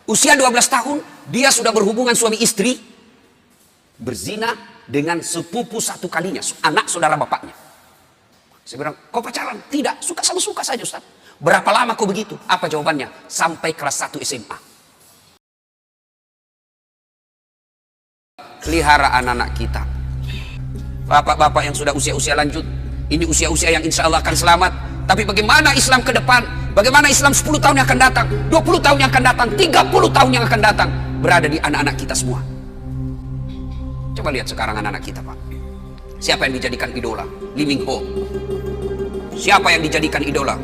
Usia 12 tahun, dia sudah berhubungan suami istri, berzina dengan sepupu satu kalinya, anak saudara bapaknya. Saya bilang, kau pacaran? Tidak, suka sama suka saja Ustaz. Berapa lama kau begitu? Apa jawabannya? Sampai kelas 1 SMA. Pelihara anak-anak kita. Bapak-bapak yang sudah usia-usia lanjut, ini usia-usia yang insya Allah akan selamat. Tapi bagaimana Islam ke depan? Bagaimana Islam 10 tahun yang akan datang, 20 tahun yang akan datang, 30 tahun yang akan datang, berada di anak-anak kita semua. Coba lihat sekarang anak-anak kita, Pak. Siapa yang dijadikan idola? Lee Min Ho. Siapa yang dijadikan idola?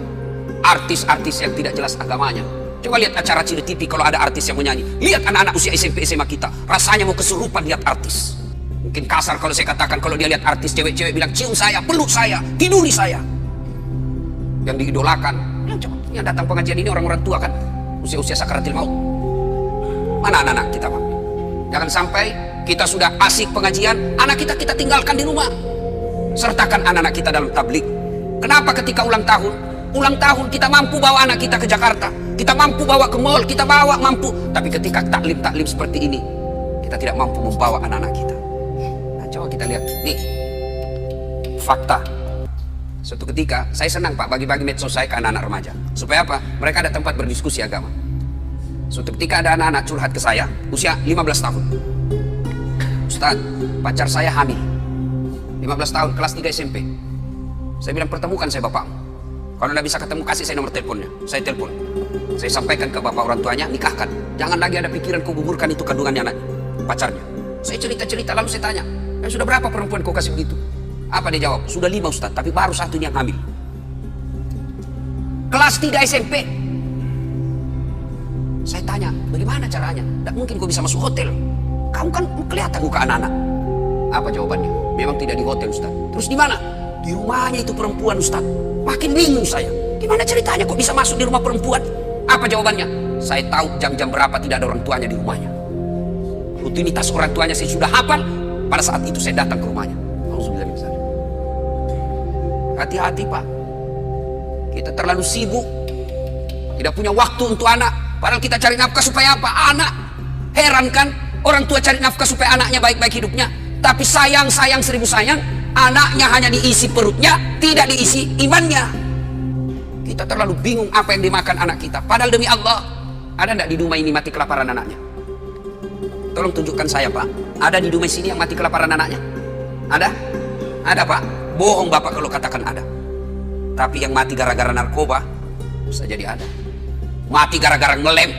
Artis-artis yang tidak jelas agamanya. Coba lihat acara Ciri TV kalau ada artis yang menyanyi. Lihat anak-anak usia SMP SMA kita, rasanya mau kesurupan lihat artis. Mungkin kasar kalau saya katakan, kalau dia lihat artis cewek-cewek bilang cium saya, peluk saya, tiduri saya. Yang diidolakan, ya coba, yang datang pengajian ini orang-orang tua kan, usia-usia sakaratil maut. Mana anak-anak kita, Pak? Jangan sampai kita sudah asik pengajian, anak kita tinggalkan di rumah. Sertakan anak-anak kita dalam tablik. Kenapa ketika ulang tahun kita mampu bawa anak kita ke Jakarta, kita mampu bawa ke mall, kita bawa mampu. Tapi ketika taklim seperti ini, kita tidak mampu membawa anak-anak kita. Nah, coba kita lihat nih fakta. Suatu ketika saya senang, Pak, bagi-bagi medsos saya ke anak-anak remaja. Supaya apa? Mereka ada tempat berdiskusi agama. Suatu ketika ada anak-anak curhat ke saya, usia 15 tahun. Ustaz, pacar saya hamil. 15 tahun, kelas 3 SMP. Saya bilang, pertemukan saya bapakmu. Kalau tidak bisa ketemu, kasih saya nomor teleponnya. Saya telepon. Saya sampaikan ke bapak orang tuanya, nikahkan. Jangan lagi ada pikiran kau gugurkan itu kandungannya anaknya, pacarnya. Saya cerita-cerita, lalu saya tanya, sudah berapa perempuan kau kasih begitu? Apa dia jawab? Sudah 5 Ustaz, tapi baru 1 yang hamil. Kelas 3 SMP. Saya tanya, bagaimana caranya? Tidak mungkin kau bisa masuk hotel. Kamu kan kelihatan muka anak-anak. Apa jawabannya? Memang tidak di hotel Ustaz. Terus di mana? Di rumahnya itu perempuan Ustaz. Makin bingung saya. Gimana ceritanya kok bisa masuk di rumah perempuan? Apa jawabannya? Saya tahu jam-jam berapa tidak ada orang tuanya di rumahnya. Rutinitas orang tuanya saya sudah hafal. Pada saat itu saya datang ke rumahnya. Hati-hati, Pak. Kita terlalu sibuk. Tidak punya waktu untuk anak. Padahal kita cari nafkah supaya apa? Anak. Heran kan? Orang tua cari nafkah supaya anaknya baik-baik hidupnya. Tapi sayang 1000 sayang. Anaknya hanya diisi perutnya, tidak diisi imannya. Kita terlalu bingung apa yang dimakan anak kita. Padahal demi Allah, ada tidak di rumah ini mati kelaparan anaknya? Tolong tunjukkan saya, Pak. Ada di rumah sini yang mati kelaparan anaknya? Ada? Ada, Pak. Bohong Bapak kalau katakan ada. Tapi yang mati gara-gara narkoba bisa jadi ada. Mati gara-gara ngelem.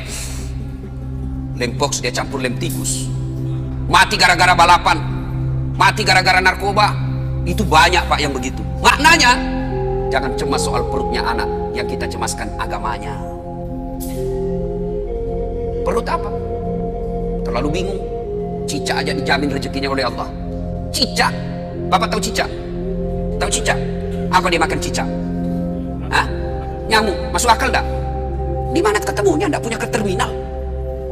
Lem box dia campur lem tikus. Mati gara-gara balapan. Mati gara-gara narkoba. Itu banyak, Pak, yang begitu. Maknanya jangan cemas soal perutnya anak, yang kita cemaskan agamanya. Perut apa? Terlalu bingung. Cicak aja dijamin rezekinya oleh Allah. Cicak. Bapak tahu cicak? Tahu cicak? Apa dia makan cicak? Hah? Nyamuk. Masuk akal enggak? Di mana ketemunya? Enggak punya ke terminal.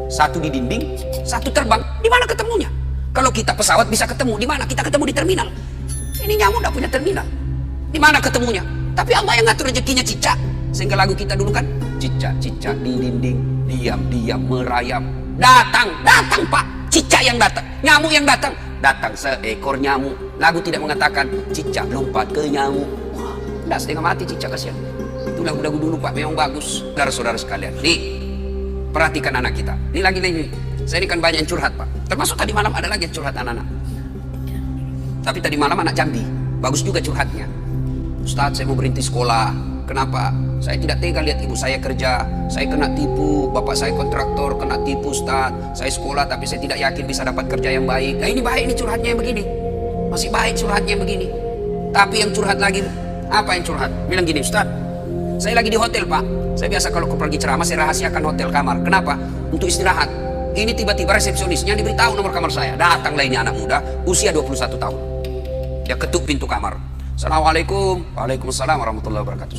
Satu di dinding, satu terbang. Di mana ketemunya? Kalau kita pesawat bisa ketemu. Di mana kita ketemu? Di terminal. Ini nyamuk enggak punya terminal. Di mana ketemunya? Tapi Allah yang ngatur rezekinya cicak. Sehingga lagu kita dulu kan, cicak-cicak di dinding, diam-diam merayap. Datang Pak. Cicak yang datang. Nyamuk yang datang. Datang seekor nyamuk. Lagu tidak mengatakan cicak lompat ke nyamuk. Wah, enggak, setengah mati cicak, kasihan. Itu lagu-lagu dulu, Pak, memang bagus. Saudara-saudara sekalian, nih, perhatikan anak kita. Ini lagi. Saya ini kan banyak yang curhat, Pak. Termasuk tadi malam ada lagi yang curhat anak-anak. Tapi tadi malam anak Jambi, bagus juga curhatnya. Ustaz, saya mau berhenti sekolah. Kenapa? Saya tidak tega lihat ibu saya kerja. Saya kena tipu, bapak saya kontraktor, kena tipu Ustaz. Saya sekolah tapi saya tidak yakin bisa dapat kerja yang baik. Nah ini baik, ini curhatnya yang begini. Masih baik curhatnya yang begini. Tapi yang curhat lagi, apa yang curhat? Bilang gini, Ustaz, saya lagi di hotel, Pak. Saya biasa kalau pergi ceramah, saya rahasiakan hotel kamar. Kenapa? Untuk istirahat. Ini tiba-tiba resepsionisnya diberitahu nomor kamar saya. Datanglah ini anak muda, usia 21 tahun. Dia ketuk pintu kamar. Assalamualaikum. Waalaikumsalam warahmatullahi wabarakatuh.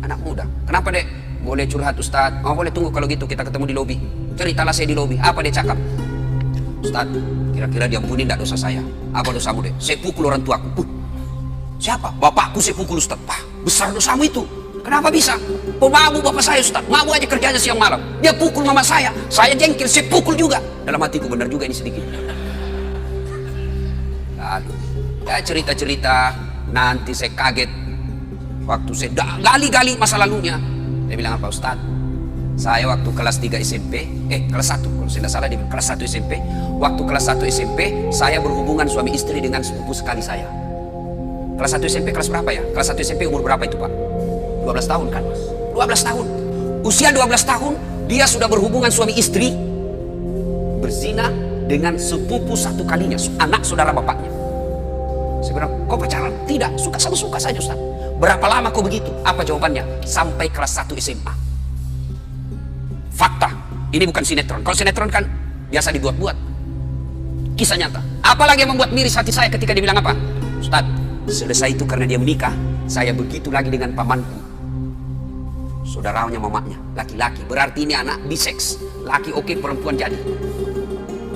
Anak muda. Kenapa, Dek? Boleh curhat, Ustaz? Oh, boleh, tunggu kalau gitu kita ketemu di lobi. Ceritalah saya di lobi. Apa dia cakap? Ustaz, kira-kira diampuni tidak dosa saya? Apa dosamu, Dek? Saya pukul orang tuaku. Siapa? Bapakku saya pukul, Ustaz. Besar dosamu itu. Kenapa bisa? Pemabuk bapak saya Ustaz, mabuk aja kerjanya siang malam. Dia pukul mama saya jengkel, saya pukul juga. Dalam hatiku benar juga ini sedikit. Lalu, ya cerita-cerita, nanti saya kaget. Waktu saya gali-gali masa lalunya. Dia bilang apa Ustaz? Saya waktu kelas 3 SMP, kelas 1, kalau saya tidak salah dia bilang kelas 1 SMP. Waktu kelas 1 SMP, saya berhubungan suami istri dengan sepupu sekali saya. Kelas 1 SMP kelas berapa ya? Kelas 1 SMP umur berapa itu Pak? 12 tahun kan? 12 tahun. Usia 12 tahun, dia sudah berhubungan suami istri, berzina dengan sepupu satu kalinya, anak saudara bapaknya. Saya bilang, kau pacaran? Tidak, suka sama suka saja Ustaz. Berapa lama kau begitu? Apa jawabannya? Sampai kelas 1 SMA. Fakta, ini bukan sinetron. Kalau sinetron kan biasa dibuat-buat. Kisah nyata. Apalagi yang membuat miris hati saya ketika dia bilang apa? Ustaz, selesai itu karena dia menikah, saya begitu lagi dengan pamanku. Saudaranya mamanya, laki-laki. Berarti ini anak biseks. Laki oke, perempuan jadi.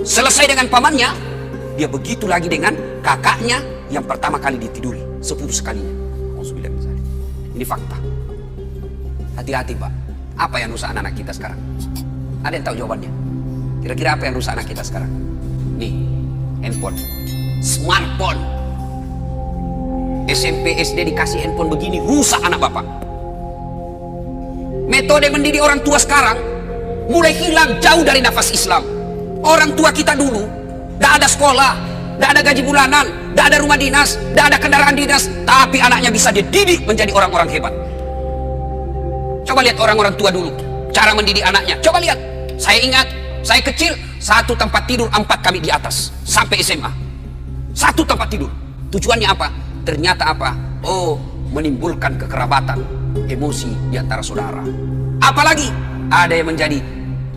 Selesai dengan pamannya, dia begitu lagi dengan kakaknya yang pertama kali ditiduri, sepupu sekalinya. Ini fakta. Hati-hati Pak. Apa yang rusak anak-anak kita sekarang? Ada yang tahu jawabannya? Kira-kira apa yang rusak anak kita sekarang? Nih, handphone, smartphone. SMP, SD dikasih handphone begini, rusak anak bapak. Metode mendidik orang tua sekarang mulai hilang jauh dari nafas Islam. Orang tua kita dulu, tidak ada sekolah, tidak ada gaji bulanan, tidak ada rumah dinas, tidak ada kendaraan dinas, tapi anaknya bisa dididik menjadi orang-orang hebat. Coba lihat orang-orang tua dulu, cara mendidik anaknya. Coba lihat, saya ingat, saya kecil, satu tempat tidur 4 kami di atas, sampai SMA. Satu tempat tidur. Tujuannya apa? Ternyata apa? Oh, menimbulkan kekerabatan, emosi di antara saudara. Apalagi, ada yang menjadi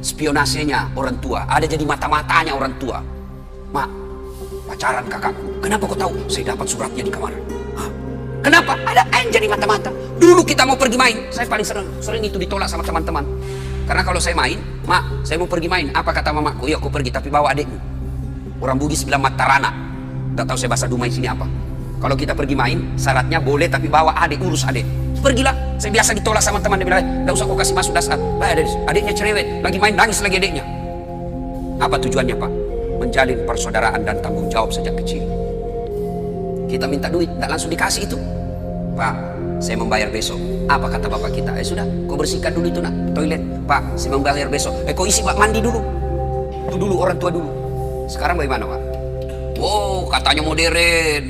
spionasenya orang tua, ada jadi mata-matanya orang tua. Mak, pacaran kakakku, kenapa kau tahu? Saya dapat suratnya di kamar. Hah? Kenapa? Ada yang jadi mata-mata. Dulu kita mau pergi main, saya paling sering itu ditolak sama teman-teman. Karena kalau saya main, mak, saya mau pergi main. Apa kata mamaku? Iya, aku pergi, tapi bawa adikmu. Orang Bugis bilang matarana. Gak tahu saya bahasa Dumai sini apa. Kalau kita pergi main, syaratnya boleh, tapi bawa adik, urus adik. Pergilah. Saya biasa ditolak sama teman, dia bilang, gak usah kau kasih masuk dasar. Adiknya cerewet, lagi main, nangis lagi adiknya. Apa tujuannya Pak? Menjalin persaudaraan dan tanggung jawab sejak kecil. Kita minta duit, gak langsung dikasih itu. Pak, saya membayar besok. Apa kata bapak kita? Sudah, kau bersihkan dulu itu nak, toilet. Pak, saya membayar besok. Kau isi Pak, mandi dulu. Itu dulu, orang tua dulu. Sekarang bagaimana Pak? Wow, katanya modern.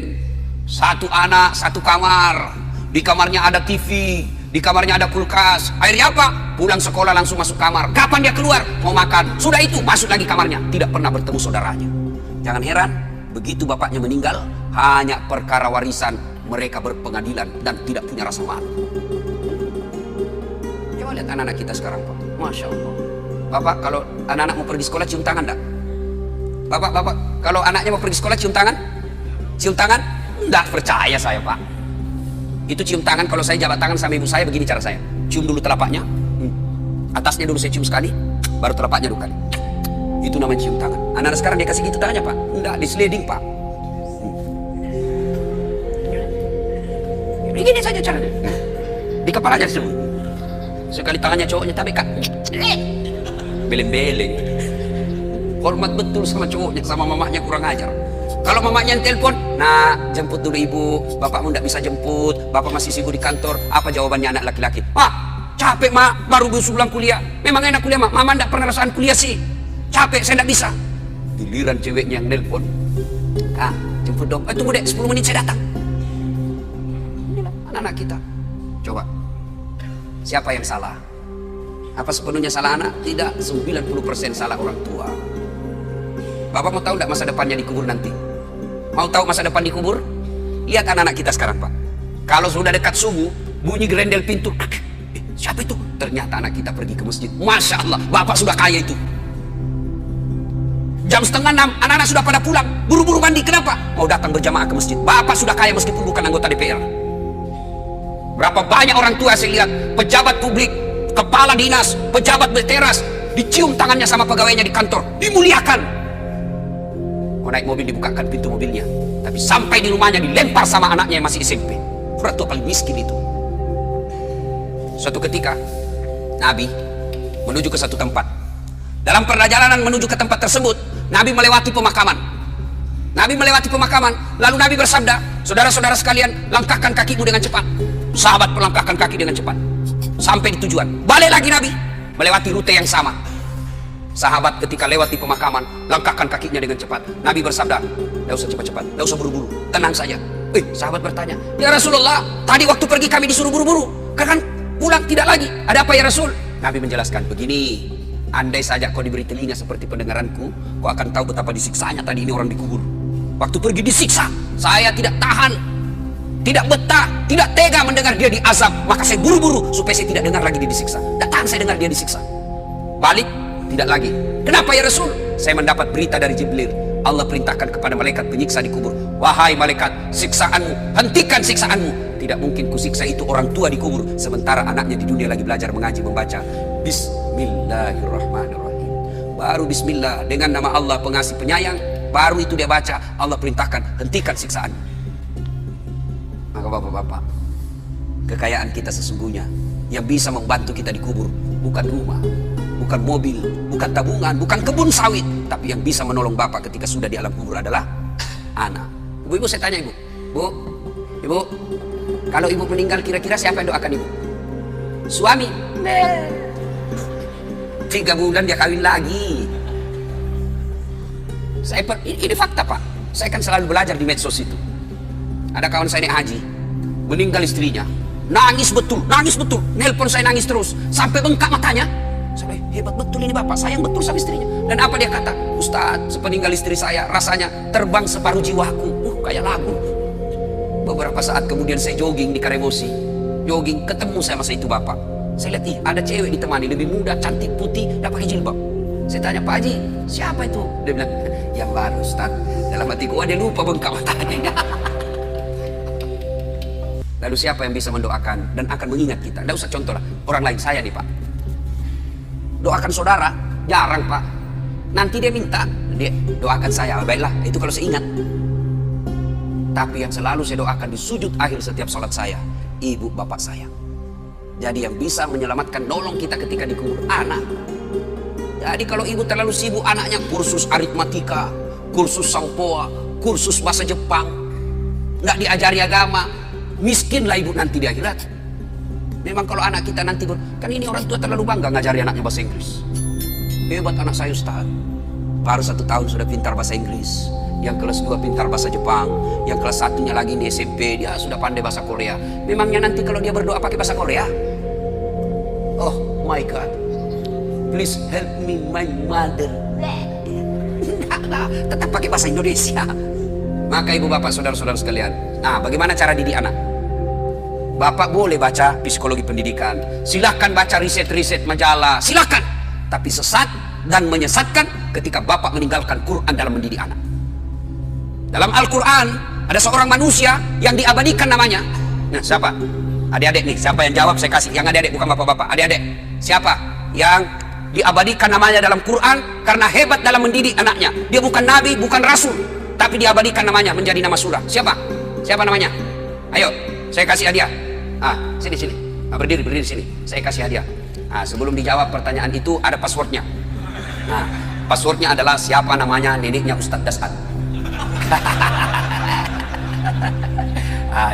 Satu anak, satu kamar. Di kamarnya ada TV, di kamarnya ada kulkas. Akhirnya apa? Pulang sekolah langsung masuk kamar. Kapan dia keluar? Mau makan. Sudah itu, masuk lagi kamarnya. Tidak pernah bertemu saudaranya. Jangan heran, begitu bapaknya meninggal, hanya perkara warisan, mereka berpengadilan dan tidak punya rasa malu. Coba lihat anak-anak kita sekarang Pak. Masya Allah. Bapak, kalau anak-anak mau pergi sekolah cium tangan enggak? Bapak, kalau anaknya mau pergi sekolah cium tangan? Cium tangan? Enggak percaya saya Pak. Itu cium tangan, kalau saya jabat tangan sama ibu saya, begini cara saya. Cium dulu telapaknya. Atasnya dulu saya cium sekali, baru telapaknya 2 kali. Itu namanya cium tangan. Anak-anak sekarang dia kasih gitu tangannya Pak. Enggak, di sliding Pak. Begini saja caranya. Di kepalanya semua. Sekali tangannya cowoknya tapi Kak. Beleng-beleng. Hormat betul sama cowoknya, sama mamanya kurang ajar. Kalau mamanya yang telepon, nah jemput dulu ibu, bapakmu tidak bisa jemput, bapak masih sibuk di kantor. Apa jawabannya anak laki-laki? Capek mak, baru pulang kuliah. Memang enak kuliah mak, mama tidak pernah rasakan kuliah sih. Capek, saya tidak bisa. Giliran ceweknya yang telepon, Kak, jemput dong. Tunggu deh, 10 menit saya datang. Inilah anak-anak kita. Coba, siapa yang salah? Apa sepenuhnya salah anak? Tidak, 90% salah orang tua. Bapak mau tahu tidak masa depannya di kubur nanti? Mau tahu masa depan di kubur? Lihat anak-anak kita sekarang Pak. Kalau sudah dekat subuh, bunyi gerendel pintu. Siapa itu? Ternyata anak kita pergi ke masjid. Masya Allah, bapak sudah kaya itu. Jam 5:30, anak-anak sudah pada pulang. Buru-buru mandi, kenapa? Mau datang berjamaah ke masjid. Bapak sudah kaya meskipun bukan anggota DPR. Berapa banyak orang tua saya lihat, pejabat publik, kepala dinas, pejabat berteras, dicium tangannya sama pegawainya di kantor, dimuliakan. Mau naik mobil dibukakan pintu mobilnya, tapi sampai di rumahnya dilempar sama anaknya yang masih SMP. Orang tua paling miskin itu. Suatu ketika Nabi menuju ke satu tempat. Dalam perjalanan menuju ke tempat tersebut, Nabi melewati pemakaman. Lalu Nabi bersabda, saudara-saudara sekalian, langkahkan kakimu dengan cepat. Sahabat melangkahkan kaki dengan cepat sampai di tujuan. Balik lagi Nabi melewati rute yang sama. Sahabat ketika lewati pemakaman, langkahkan kakinya dengan cepat. Nabi bersabda, tidak usah cepat-cepat, tidak usah buru-buru, tenang saja. Sahabat bertanya, ya Rasulullah, tadi waktu pergi kami disuruh buru-buru, kan pulang tidak lagi. Ada apa ya Rasul? Nabi menjelaskan, begini, andai saja kau diberi telinga seperti pendengaranku, kau akan tahu betapa disiksanya tadi ini orang dikubur. Waktu pergi disiksa, saya tidak tahan, tidak betah, tidak tega mendengar dia diazab, maka saya buru-buru supaya saya tidak dengar lagi dia disiksa. Tidak tahan saya dengar dia disiksa. Balik, tidak lagi. Kenapa ya Rasul? Saya mendapat berita dari Jibril. Allah perintahkan kepada malaikat penyiksa di kubur, wahai malaikat, siksaanmu, hentikan siksaanmu. Tidak mungkin kusiksa itu orang tua di kubur sementara anaknya di dunia lagi belajar mengaji membaca. Bismillahirrahmanirrahim. Baru bismillah dengan nama Allah pengasih penyayang, baru itu dia baca, Allah perintahkan hentikan siksaan. Maka bapak-bapak, kekayaan kita sesungguhnya yang bisa membantu kita di kubur bukan rumah, bukan mobil, bukan tabungan, bukan kebun sawit, tapi yang bisa menolong bapak ketika sudah di alam kubur adalah anak. Ibu saya tanya ibu, ibu, kalau ibu meninggal kira-kira siapa yang doakan ibu? Suami. 3 bulan dia kawin lagi. Ini fakta pak. Saya kan selalu belajar di medsos itu. Ada kawan saya naik haji, meninggal istrinya, nangis betul, nelpon saya nangis terus, sampai bengkak matanya. Saya hebat betul ini bapak, sayang betul sama istrinya. Dan apa dia kata? Ustadz, sepeninggal istri saya rasanya terbang separuh jiwaku. Kayak lagu. Beberapa saat kemudian saya jogging di Karemosi, ketemu saya sama itu bapak. Saya lihat, ada cewek ditemani, lebih muda, cantik, putih, tidak pakai jilbab. Saya tanya, Pak Haji, siapa itu? Dia bilang, yang baru Ustaz. Dalam hati gua dia lupa bengkak matanya. Lalu siapa yang bisa mendoakan dan akan mengingat kita? Tidak usah contoh lah, orang lain, saya nih Pak. Doakan saudara, jarang Pak. Nanti dia minta, dia doakan saya, baiklah, itu kalau saya ingat. Tapi yang selalu saya doakan di sujud akhir setiap sholat saya, ibu bapak saya. Jadi yang bisa menyelamatkan, nolong kita ketika dikubur, anak. Jadi kalau ibu terlalu sibuk, anaknya kursus aritmatika, kursus sampoa, kursus bahasa Jepang, nggak diajari agama, miskinlah ibu nanti di akhirat. Memang kalau anak kita nanti, kan ini orang tua terlalu bangga ngajari anaknya bahasa Inggris. Hebat anak saya Ustaz, baru 1 tahun sudah pintar bahasa Inggris. Yang kelas 2 pintar bahasa Jepang, yang kelas 1-nya lagi di SMP, dia sudah pandai bahasa Korea. Memangnya nanti kalau dia berdoa pakai bahasa Korea? Oh my God, please help me my mother. Tetap pakai bahasa Indonesia. Maka ibu bapak saudara-saudara sekalian, nah bagaimana cara didik anak? Bapak boleh baca psikologi pendidikan, silahkan baca riset-riset majalah, silahkan. Tapi sesat dan menyesatkan ketika bapak meninggalkan Quran dalam mendidik anak. Dalam Al-Quran ada seorang manusia yang diabadikan namanya. Nah siapa? Adik-adik nih, siapa yang jawab saya kasih. Yang adik-adik, bukan bapak-bapak. Adik-adik, siapa yang diabadikan namanya dalam Quran karena hebat dalam mendidik anaknya? Dia bukan nabi, bukan rasul, tapi diabadikan namanya menjadi nama surah. Siapa? Siapa namanya? Ayo, saya kasih hadiah. Sini. Berdiri sini. Saya kasih hadiah. Sebelum dijawab pertanyaan itu ada passwordnya. Passwordnya adalah siapa namanya neneknya Ustadz Dasad.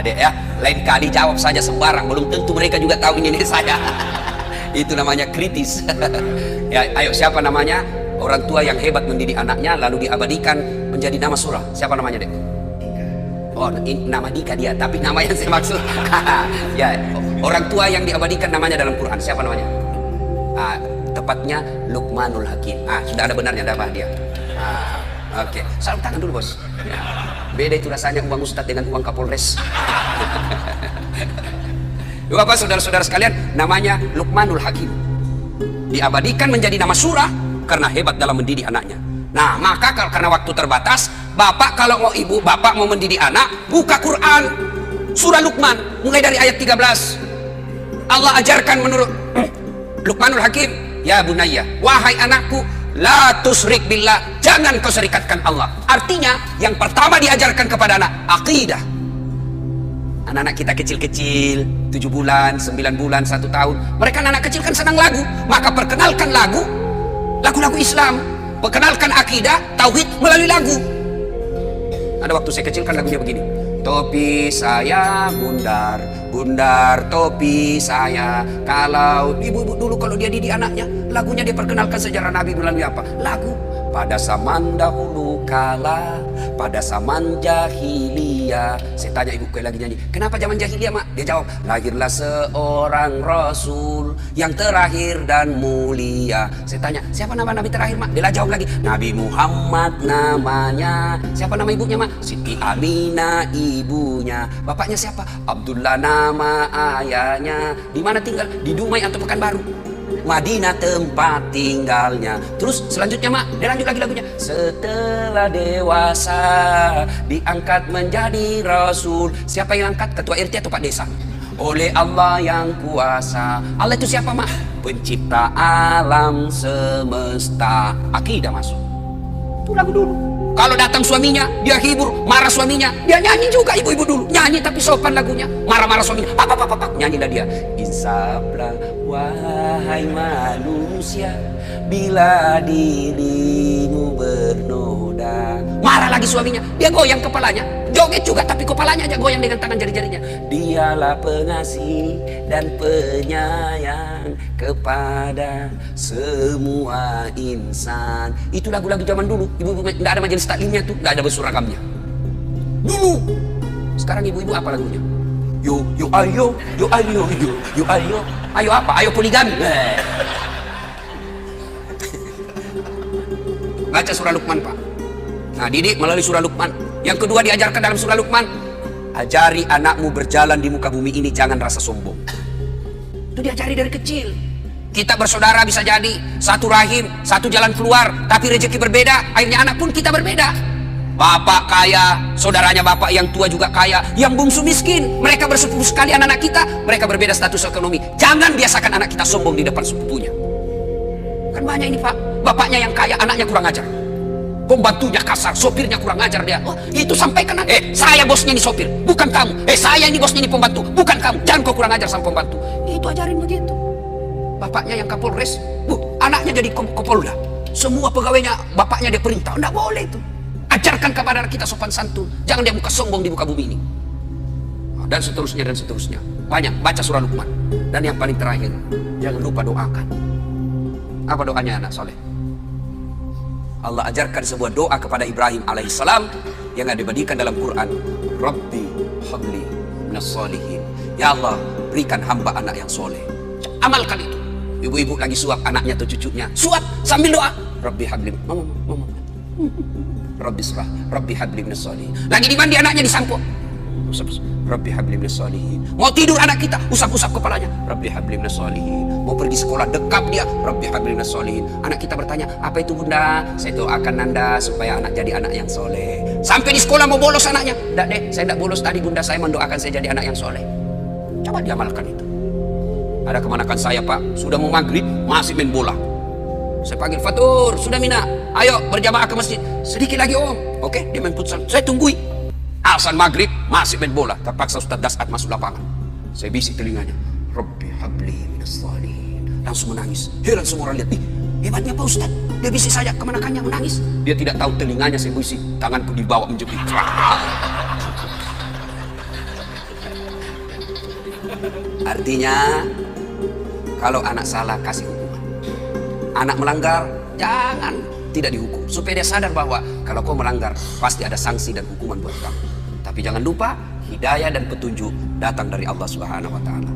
Dek ya, lain kali jawab saja sembarang, belum tentu mereka juga tahu ini saya. Itu namanya kritis. Ya, ayo siapa namanya orang tua yang hebat mendidik anaknya lalu diabadikan menjadi nama surah? Siapa namanya dek? Oh, nama Dika dia, tapi nama yang saya maksud. Ya, orang tua yang diabadikan namanya dalam Quran, siapa namanya? Tepatnya Luqmanul Hakim. Sudah ada benarnya, ada apa dia? Oke, salam tangan dulu bos. Beda itu rasanya uang Ustadz dengan uang Kapolres. Bapak saudara-saudara sekalian, namanya Luqmanul Hakim. Diabadikan menjadi nama surah karena hebat dalam mendidik anaknya. Nah, maka karena waktu terbatas, bapak kalau mau ibu, bapak mau mendidik anak, buka Quran, surah Luqman, mulai dari ayat 13. Allah ajarkan menurut Luqmanul Hakim, ya bunayya, wahai anakku, la tusrik billah, jangan kau serikatkan Allah. Artinya yang pertama diajarkan kepada anak, akidah. Anak-anak kita kecil-kecil, 7 bulan, 9 bulan, 1 tahun. Mereka anak kecil kan senang lagu. Maka perkenalkan lagu-lagu Islam. Perkenalkan akidah, tauhid melalui lagu. Ada waktu saya kecil kan lagunya begini. Topi saya bundar, bundar topi saya. Kalau ibu-ibu dulu kalau dia didik anaknya, lagunya dia perkenalkan sejarah Nabi melalui apa? Lagu. Pada zaman dahulu kala, pada zaman jahiliyah. Saya tanya ibu kayak lagi nyanyi, kenapa zaman jahiliyah mak? Dia jawab, lahirlah seorang rasul yang terakhir dan mulia. Saya tanya, siapa nama Nabi terakhir mak? Dia jawab lagi, Nabi Muhammad namanya. Siapa nama ibunya mak? Siti Aminah ibunya. Bapaknya siapa? Abdullah nama ayahnya. Di mana tinggal? Di Dumai atau Pekanbaru? Madinah tempat tinggalnya. Terus selanjutnya mak, dia lanjut lagi lagunya. Setelah dewasa diangkat menjadi rasul. Siapa yang angkat? Ketua RT atau Pak Desa? Oleh Allah yang kuasa. Allah itu siapa mak? Pencipta alam semesta. Akidah masuk. Itu lagu dulu. Kalau datang suaminya, dia hibur. Marah suaminya, dia nyanyi juga. Ibu-ibu dulu nyanyi tapi sopan lagunya. Marah-marah suaminya, apa, nyanyilah dia. Insaflah wahai manusia, bila dirimu bernoda. Marah lagi suaminya, dia goyang kepalanya. Joget juga tapi kepalanya aja goyang dengan tangan jari-jarinya. Dialah pengasih dan penyayang kepada semua insan. Itu lagu-lagu zaman dulu. Ibu-ibu nggak ada majelis taklimnya tuh, nggak ada bersuragamnya. Dulu. Sekarang ibu-ibu apa lagunya? Yo ayo, ayo apa? Ayo poligami. Baca surah Luqman pak. Nah didik melalui surah Luqman. Yang kedua diajarkan dalam surah Luqman, ajari anakmu berjalan di muka bumi ini jangan rasa sombong. Itu diajari dari kecil. Kita bersaudara bisa jadi satu rahim, satu jalan keluar, tapi rezeki berbeda. Akhirnya anak pun kita berbeda. Bapak kaya, saudaranya bapak yang tua juga kaya, yang bungsu miskin. Mereka bersepupu sekali anak-anak kita, mereka berbeda status ekonomi. Jangan biasakan anak kita sombong di depan sepupunya. Kan banyak ini pak, bapaknya yang kaya, anaknya kurang ajar. Pembantunya kasar, sopirnya kurang ajar dia. Oh, itu sampaikan, saya bosnya ini sopir, bukan kamu. Saya ini bosnya ini pembantu, bukan kamu. Jangan kau kurang ajar sama pembantu. Itu ajarin begitu. Bapaknya yang Kapolres, anaknya jadi Kapolda. Semua pegawainya bapaknya dia perintah. Enggak boleh itu. Ajarkan kepada kita sopan santun. Jangan dia muka sombong di muka bumi ini. Dan seterusnya dan seterusnya. Banyak, baca surah Luqman. Dan yang paling terakhir, jangan lupa doakan. Apa doanya anak soleh? Allah ajarkan sebuah doa kepada Ibrahim alaihissalam yang ada dibandingkan dalam Quran. Rabbi habli minas solihin. Ya Allah, berikan hamba anak yang soleh. Amalkan itu. Ibu-ibu lagi suap anaknya atau cucunya, suap sambil doa. Rabbi habli, mama. Rabbi surah, Rabbi habli minas solihin. Lagi di mandi anaknya disampo. Rabbi habli minas solihin. Mau tidur anak kita, usap-usap kepalanya. Rabbi habli minas solihin. Mau pergi sekolah, dekap dia. Rabbi habli minas solihin. Anak kita bertanya, apa itu bunda? Saya doakan anda supaya anak jadi anak yang soleh. Sampai di sekolah mau bolos anaknya. Enggak deh, saya enggak bolos tadi, bunda saya mendoakan saya jadi anak yang soleh. Coba diamalkan itu. Ada kemanakan saya pak, sudah mau maghrib masih main bola. Saya panggil Fatur, sudah Mina, ayo berjamaah ke masjid. Sedikit lagi om. Oke, dia main futsal. Saya tunggui. Azan maghrib masih main bola. Terpaksa Ustaz Dasat masuk lapangan. Saya bisik telinganya. Rabbi habli minas solihin. Langsung menangis. Heran semua orang lihat. Hebatnya Pak Ustaz. Dia bisik saya kemanakannya menangis. Dia tidak tahu telinganya saya bisik. Tanganku dibawa menjepit. Artinya kalau anak salah kasih hukuman. Anak melanggar jangan tidak dihukum. Supaya dia sadar bahwa kalau kau melanggar pasti ada sanksi dan hukuman buat kamu. Tapi jangan lupa hidayah dan petunjuk datang dari Allah Subhanahu wa taala.